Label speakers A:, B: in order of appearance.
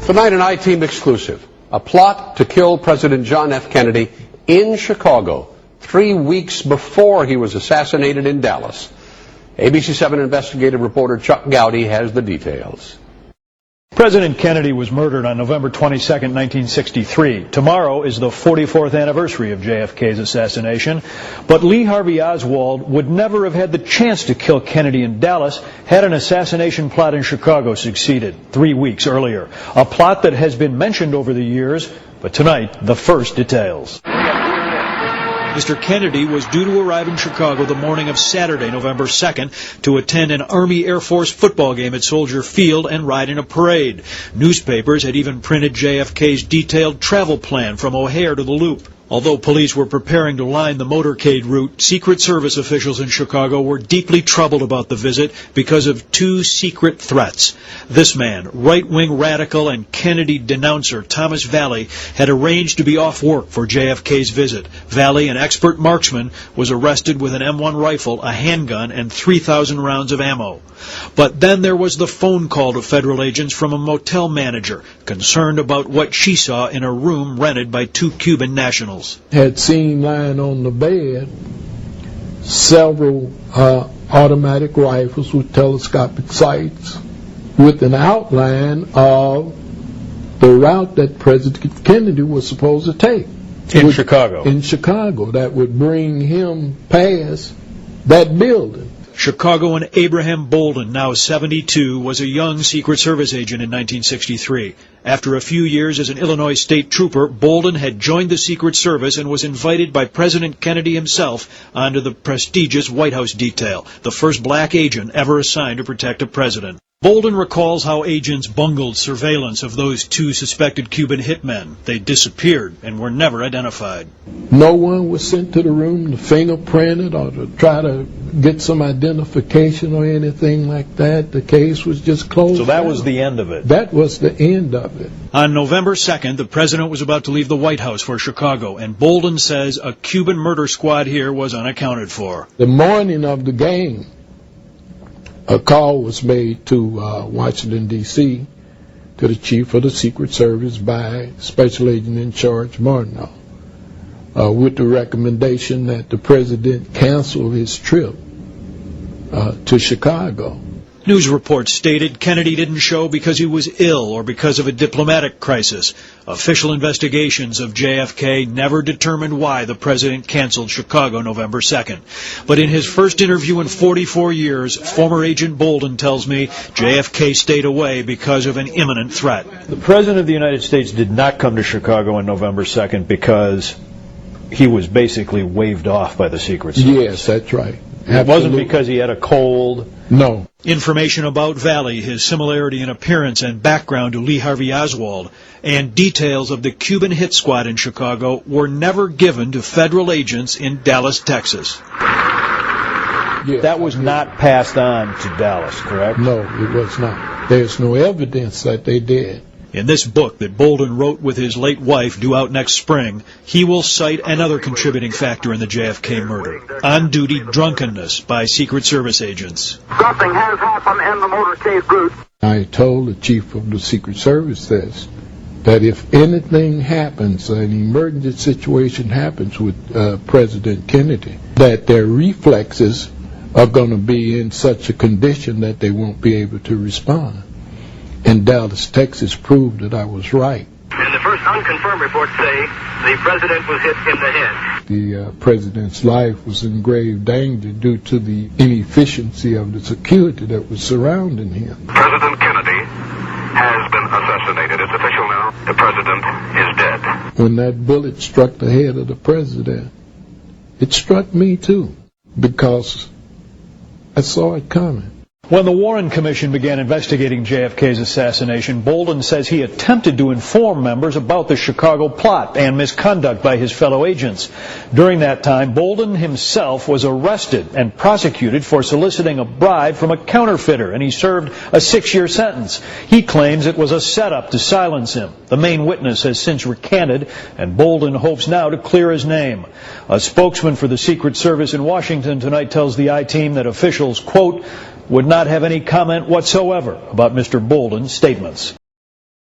A: Tonight, an I-Team exclusive. A plot to kill President John F. Kennedy in Chicago 3 weeks before he was assassinated in Dallas. ABC 7 investigative reporter Chuck Gowdy has the details.
B: President Kennedy was murdered on November 22, 1963. Tomorrow is the 44th anniversary of JFK's assassination. But Lee Harvey Oswald would never have had the chance to kill Kennedy in Dallas had an assassination plot in Chicago succeeded 3 weeks earlier. A plot that has been mentioned over the years, but tonight, the first details. Mr. Kennedy was due to arrive in Chicago the morning of Saturday, November 2nd, to attend an Army Air Force football game at Soldier Field and ride in a parade. Newspapers had even printed JFK's detailed travel plan from O'Hare to the Loop. Although police were preparing to line the motorcade route, Secret Service officials in Chicago were deeply troubled about the visit because of two secret threats. This man, right-wing radical and Kennedy denouncer Thomas Vallee, had arranged to be off work for JFK's visit. Vallee, an expert marksman, was arrested with an M1 rifle, a handgun, and 3,000 rounds of ammo. But then there was the phone call to federal agents from a motel manager, concerned about what she saw in a room rented by two Cuban nationals.
C: Had seen lying on the bed several automatic rifles with telescopic sights with an outline of the route that President Kennedy was supposed to take.
B: In Chicago.
C: In Chicago, that would bring him past that building.
B: Chicagoan Abraham Bolden, now 72, was a young Secret Service agent in 1963. After a few years as an Illinois state trooper, Bolden had joined the Secret Service and was invited by President Kennedy himself onto the prestigious White House detail, the first black agent ever assigned to protect a president. Bolden recalls how agents bungled surveillance of those two suspected Cuban hitmen. They disappeared and were never identified.
C: No one was sent to the room to fingerprint it or to try to get some identification or anything like that. The case was just closed.
B: So that was the end of it?
C: That was the end of it.
B: On November 2nd, the president was about to leave the White House for Chicago, and Bolden says a Cuban murder squad here was unaccounted for.
C: The morning of the game, a call was made to Washington, D.C., to the chief of the Secret Service by Special Agent in Charge Martineau, with the recommendation that the president cancel his trip to Chicago.
B: News reports stated Kennedy didn't show because he was ill or because of a diplomatic crisis. Official investigations of JFK never determined why the president canceled Chicago November 2nd. But in his first interview in 44 years, former agent Bolden tells me JFK stayed away because of an imminent threat. The president of the United States did not come to Chicago on November 2nd because he was basically waved off by the Secret Service.
C: Yes, that's right.
B: Absolutely. It wasn't because he had a cold.
C: No.
B: Information about Vallee, his similarity in appearance and background to Lee Harvey Oswald, and details of the Cuban hit squad in Chicago were never given to federal agents in Dallas, Texas.
C: Yes.
B: That was not passed on to Dallas, correct?
C: No, it was not. There's no evidence that they did.
B: In this book that Bolden wrote with his late wife, due out next spring, he will cite another contributing factor in the JFK murder: on-duty drunkenness by Secret Service agents.
D: Something has happened in the motorcade route.
C: I told the chief of the Secret Service this, that if anything happens, an emergency situation happens with President Kennedy, that their reflexes are going to be in such a condition that they won't be able to respond. And Dallas, Texas proved that I was right.
D: And the first unconfirmed reports say the president was hit in the head.
C: The president's life was in grave danger due to the inefficiency of the security that was surrounding him.
D: President Kennedy has been assassinated. It's official now. The president is dead.
C: When that bullet struck the head of the president, it struck me too, because I saw it coming.
B: When the Warren Commission began investigating JFK's assassination, Bolden says he attempted to inform members about the Chicago plot and misconduct by his fellow agents. During that time, Bolden himself was arrested and prosecuted for soliciting a bribe from a counterfeiter, and he served a 6-year sentence. He claims it was a setup to silence him. The main witness has since recanted, and Bolden hopes now to clear his name. A spokesman for the Secret Service in Washington tonight tells the I-Team that officials, quote, would not have any comment whatsoever about Mr. Bolden's statements.